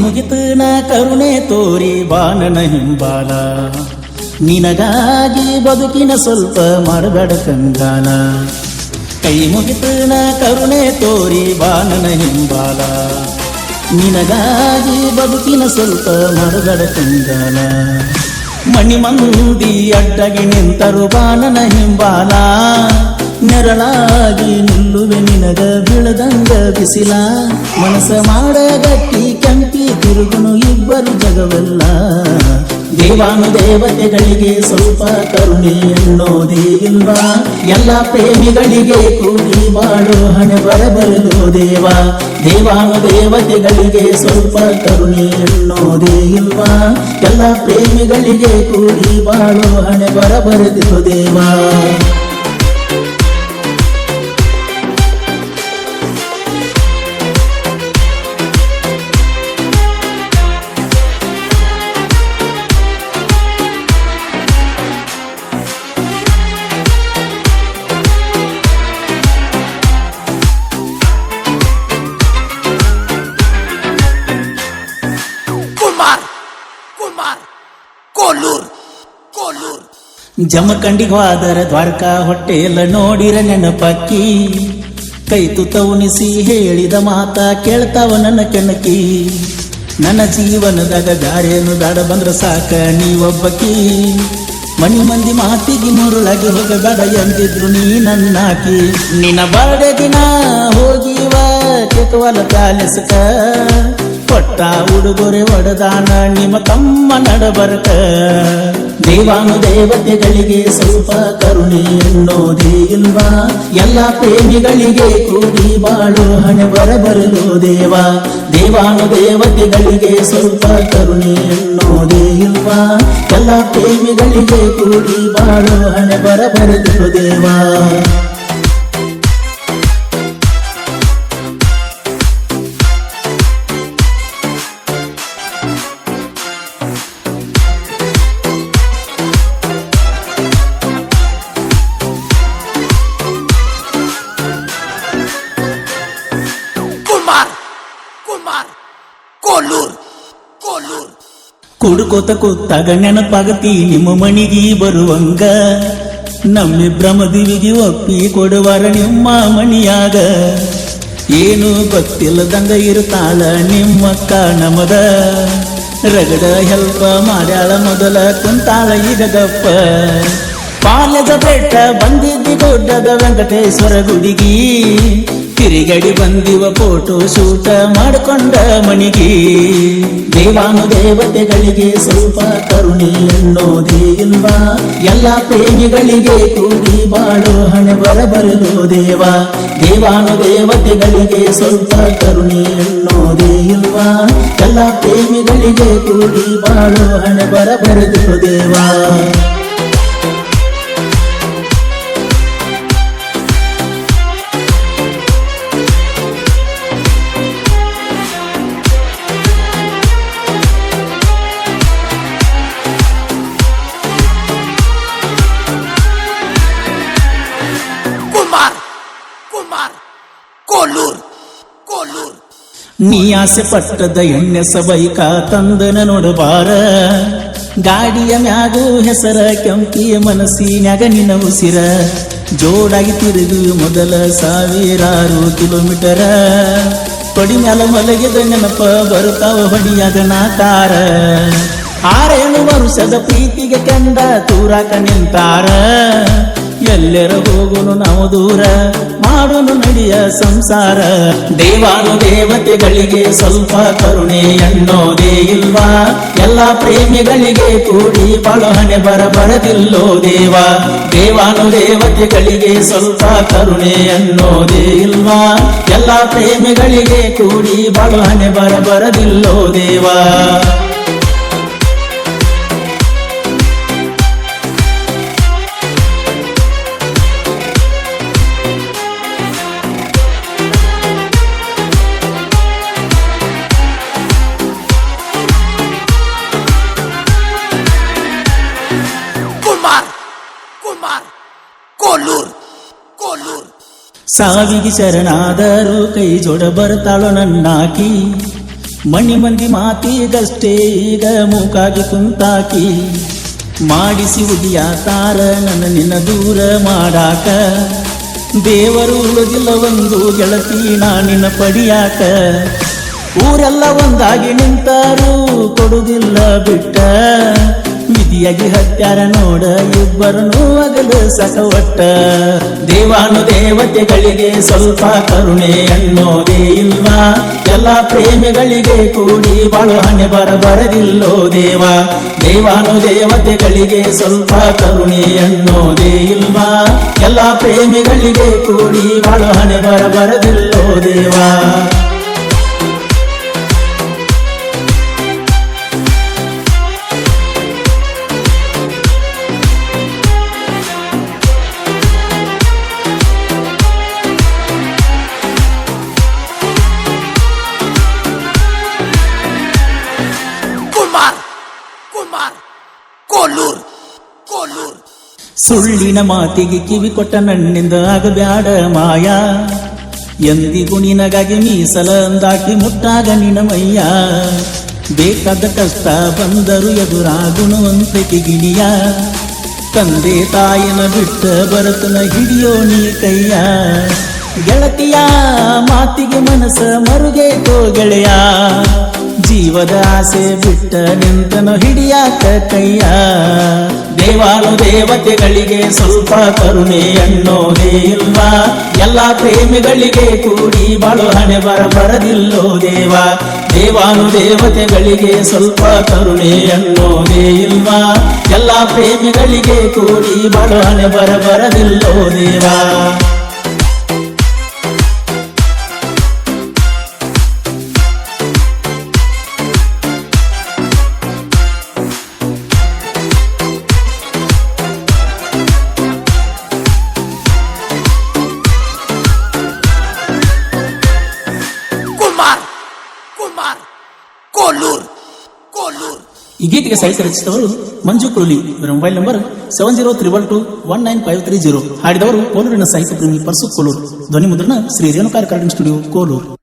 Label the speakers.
Speaker 1: ಮುಗಿತನ ಕರುಣೆ ತೋರಿ ಬಾನನ ಹಿಂಬಾಲ ನಿನಗಾಗಿ ಬದುಕಿನ ಸ್ವಲ್ಪ ಮಾಡಬೇಡ ಕಂಗಾಲ ಕೈ ಮುಗಿತನ ಕರುಣೆ ತೋರಿ ಬಾನನ ಹಿಂಬಾಲ ನಿನಗಾಗಿ ಬದುಕಿನ ಸ್ವಲ್ಪ ಮಾಡಬೇಡ ಕಂಗಾಲ ಮಣಿ ಮಂದಿ ಅಡ್ಡಗಿ ನಿಂತರು ಬಾನನ ಹಿಂಬಾಲ ನೆರಳಾಗಿ ನಿಲ್ಲುವೆ ನಿನಗ ಬೀಳದಂಗ ಬಿಸಿಲ ಮನಸ ಮಾಡ ಗಟ್ಟಿ ಕೆಂಪಿ ತಿರುಗುನು ಇಬ್ಬರು ಜಗವೆಲ್ಲ ದೇವಾನು ದೇವತೆಗಳಿಗೆ ಸ್ವಲ್ಪ ಕರುಣೆ ಎನ್ನೋದೇ ಇಲ್ವಾ ಎಲ್ಲ ಪ್ರೇಮಿಗಳಿಗೆ ಕೂಡಿ ಬಾಳೋ ಹಣೆ ಬರಬರಲು ದೇವ ದೇವಾನು ದೇವತೆಗಳಿಗೆ ಸ್ವಲ್ಪ ಕರುಣೆ ಎನ್ನೋದೇ ಇಲ್ವಾ ಎಲ್ಲ ಪ್ರೇಮಿಗಳಿಗೆ ಕೂಡಿ ಬಾಳೋ ಹಣೆ ಬರಬರದಿರು ದೇವ ಜಮಖಂಡಿಗೆ ಹೋದರ ದ್ವಾರಕಾ ಹೊಟ್ಟೆಲ್ಲ ನೋಡಿರ ನೆನಪಕ್ಕಿ ಕೈ ತುತ್ತ ಉಣಿಸಿ ಹೇಳಿದ ಮಾತ ಕೇಳ್ತಾವ ನನ್ನ ಕೆಣಕಿ ನನ್ನ ಜೀವನದಾಗ ಗಾರೇನು ದಾಡ ಬಂದ್ರ ಸಾಕ ನೀವೊಬ್ಬಕಿ ಮನಿ ಮಂದಿ ಮಾತಿಗೆ ಮುರುಳಾಗಿ ಹೋಗಬೇಡ ಎಂದಿದ್ರು ನೀ ನನ್ನಾಕಿ ನಿನ್ನ ಬರ್ಡೆ ದಿನ ಹೋಗಿವ ಕೆಕವಲ ಪ್ಯಾಲೆಸ್ಕ ಕೊಟ್ಟ ಉಡುಗೊರೆ ಒಡದಾನ ನಿಮ್ಮ ತಮ್ಮ ನಡಬರ್ಕ ದೇವಾನು ದೇವತೆಗಳಿಗೆ ಸ್ವಲ್ಪ ಕರುಣೆ ಎನ್ನೋದೇ ಇಲ್ವಾ ಎಲ್ಲ ಪ್ರೇಮಿಗಳಿಗೆ ಕೂಡಿ ಬಾಳು ಹಣೆ ಬರಬರಲು ದೇವ ದೇವಾನು ದೇವತೆಗಳಿಗೆ ಸ್ವಲ್ಪ ಕರುಣೆ ಎನ್ನೋದೇ ಇಲ್ವಾ ಎಲ್ಲ ಪ್ರೇಮಿಗಳಿಗೆ ಕೂಡಿ ಬಾಳು ಹಣೆ ಬರಬರಲು ದೇವ ಕುಡ್ಕೋತ ಕೂತಾಗ ನೆನಪಾಗತಿ ನಿಮ್ಮ ಮಣಿಗೆ ಬರುವಂಗ ನಮ್ಮಿಬ್ರ ಮದುವೆಗೆ ಒಪ್ಪಿ ಕೊಡುವರ ನಿಮ್ಮ ಮಣಿಯಾಗ ಏನು ಗೊತ್ತಿಲ್ಲದಂಗ ಇರುತ್ತಾಳ ನಿಮ್ಮಕ್ಕ ನಮದ ರಗಡ ಹೆಲ್ಪ ಮಾಡ್ಯಾಳ ಮೊದಲ ಕುಂತಾಳ ಈಗ ಗಪ್ಪ ಪಾಲದ ಬೆಟ್ಟ ಬಂದಿದ್ದಿ ದೊಡ್ಡದ ವೆಂಕಟೇಶ್ವರ ಗುಡಿಗಿ ತಿರುಗಡಿ ಬಂದಿವ ಫೋಟೋ ಶೂಟ ಮಾಡಿಕೊಂಡ ಮಣಿಗಿ ದೇವಾನು ದೇವತೆಗಳಿಗೆ ಸ್ವಲ್ಪ ಕರುಣೆ ಎನ್ನೋದೇ ಇಲ್ವಾ ಎಲ್ಲ ಪ್ರೇಮಿಗಳಿಗೆ ಕೂಡಿ ಬಾಳೋ ಹಣೆ ಬರಬರಲು ದೇವ ದೇವಾನು ದೇವತೆಗಳಿಗೆ ಸ್ವಲ್ಪ ಕರುಣೆ ಎನ್ನೋದೇ ಇಲ್ವಾ ಎಲ್ಲ ಪ್ರೇಮಿಗಳಿಗೆ ಕೂಡಿ ಬಾಳೋ ಹಣೆ ಬರಬರದು ದೇವ ನೀ ಆಸೆ ಪಟ್ಟದ ಎಣ್ಣೆ ಸಬೈಕ ತಂದನ ನೋಡಬಾರ ಗಾಡಿಯ ಮ್ಯಾಗೂ ಹೆಸರ ಕೆಂಪಿಯ ಮನಸ್ಸಿನ್ಯಾಗ ನಿನ್ನ ಉಸಿರ ಜೋಡಾಗಿ ತಿರುಗು ಮೊದಲ 1000 ಕಿಲೋಮೀಟರ ಕೊಡಿ ಮ್ಯಾಲ ಮಲಗಿದ ನೆನಪ ಬರುತ್ತಾವ ಹೊಡಿಯಾಗ ನಾಕಾರ 6 ವರ್ಷದ ಪ್ರೀತಿಗೆ ಕಂಡ ತೂರಾಕ ನಿಂತಾರ ಎಲ್ಲರ ಹೋಗುನು ನಾವು ದೂರ ಮಾಡೋನು ನಡಿಯ ಸಂಸಾರ ದೇವಾನು ದೇವತೆಗಳಿಗೆ ಸ್ವಲ್ಪ ಕರುಣೆ ಎನ್ನೋದೇ ಇಲ್ವಾ ಎಲ್ಲ ಪ್ರೇಮಿಗಳಿಗೆ ಕೂಡಿ ಬಾಳೋ ಹಣೆ ಬರಬರದಿಲ್ಲೋ ದೇವ ದೇವಾನು ದೇವತೆಗಳಿಗೆ ಸ್ವಲ್ಪ ಕರುಣೆ ಎನ್ನೋದೇ ಇಲ್ವಾ ಎಲ್ಲ ಪ್ರೇಮಿಗಳಿಗೆ ಕೂಡಿ ಬಾಳೋ ಹಣೆ ಬರಬರದಿಲ್ಲೋ ದೇವ ಸಾವಿಗೆ ಶರಣಾದರೂ ಕೈ ಜೋಡ ಬರ್ತಾಳೋ ನನ್ನಾಕಿ ಮಣಿ ಮಂದಿ ಮಾತಿಗಷ್ಟೇ ಈಗ ಮೂಕಾಗಿ ಕುಂತಾಕಿ ಮಾಡಿಸಿ ಉದಿಯಾತಾರ ನನ್ನ ನಿನ್ನ ದೂರ ಮಾಡಾಕ ದೇವರು ಉಳಿದಿಲ್ಲ ಒಂದು ಗೆಳತಿ ನಿನ್ನ ಪಡಿಯಾಕ ಊರೆಲ್ಲ ಒಂದಾಗಿ ನಿಂತಾರು ಕೊಡುದಿಲ್ಲ ಬಿಟ್ಟ ವಿಧಿಯಾಗಿ ಹತ್ಯಾರ ನೋಡ ಇಬ್ಬರನ್ನು ಅಗಲು ಸಕವಟ್ಟ ದೇವಾನು ದೇವತೆಗಳಿಗೆ ಸ್ವಲ್ಪ ಕರುಣೆ ಅನ್ನೋದೇ ಇಲ್ವಾ ಎಲ್ಲ ಪ್ರೇಮಿಗಳಿಗೆ ಕೂಡಿ ಬಾಳು ಹಣೆ ಬರದಿಲ್ಲೋ ದೇವ ದೇವಾನು ದೇವತೆಗಳಿಗೆ ಸ್ವಲ್ಪ ಕರುಣೆ ಅನ್ನೋದೇ ಇಲ್ವಾ ಎಲ್ಲ ಪ್ರೇಮಿಗಳಿಗೆ ಕೂಡಿ ಬಾಳು ಹಣೆ ಬರದಿಲ್ಲೋ ದೇವಾ ಸುಳ್ಳಿನ ಮಾತಿಗೆ ಕಿವಿ ಕೊಟ್ಟ ನನ್ನಿಂದ ಆಗಬ್ಯಾಡ ಮಾಯ ಎಂದಿಗೂ ನಿನಗಾಗಿ ಮೀಸಲ ಅಂದಾಕಿ ಮುಟ್ಟಾಗ ನಿನ ಮಯ್ಯ ಬೇಕಾದ ಕಷ್ಟ ಬಂದರು ಎದುರಾಗುಣವಂತೆ ಗಿಣಿಯ ತಂದೆ ತಾಯಿನ ಬಿಟ್ಟ ಬರತನ ಹಿಡಿಯೋ ನೀ ಕೈಯ ಗೆಳತಿಯ ಮಾತಿಗೆ ಮನಸ್ಸ ಮರುಗೇತೋ ಗೆಳೆಯ ಜೀವದ ಆಸೆ ಬಿಟ್ಟ ನಿಂತನು ಹಿಡಿಯಾಕ ಕೈಯ ದೇವಾನು ದೇವತೆಗಳಿಗೆ ಸ್ವಲ್ಪ ಕರುಣೆ ಅನ್ನೋದೇ ಇಲ್ವಾ ಎಲ್ಲ ಪ್ರೇಮಿಗಳಿಗೆ ಕೂಡಿ ಬಾಳು ಹಣೆ ಬರದಿಲ್ಲೋ ದೇವ ದೇವಾನು ದೇವತೆಗಳಿಗೆ ಸ್ವಲ್ಪ ಕರುಣೆ ಅನ್ನೋದೇ ಇಲ್ವಾ ಎಲ್ಲ ಪ್ರೇಮಿಗಳಿಗೆ ಕೂಡಿ ಬಾಳು ಹಣೆ ಬರದಿಲ್ಲೋ ದೇವಾ ಈ ಗೀತೆಗೆ ಸಾಹಿತ್ಯ ರಚಿಸಿದವರು ಮಂಜು ಕುರುಲಿ. ಇವರ ಮೊಬೈಲ್ ನಂಬರ್ 7032219530. ಹಾಡಿದವರು ಕೋಲೂರಿನ ಸಾಹಿತ್ಯ ಪ್ರೇಮಿ ಪರ್ಸು ಕೋಲೂರು. ಧ್ವನಿ ಮುದ್ರಣ ಶ್ರೀ ರೇಣುಕಾ ರೆಕಾರ್ಡಿಂಗ್ ಸ್ಟುಡಿಯೋ ಕೋಲೂರು.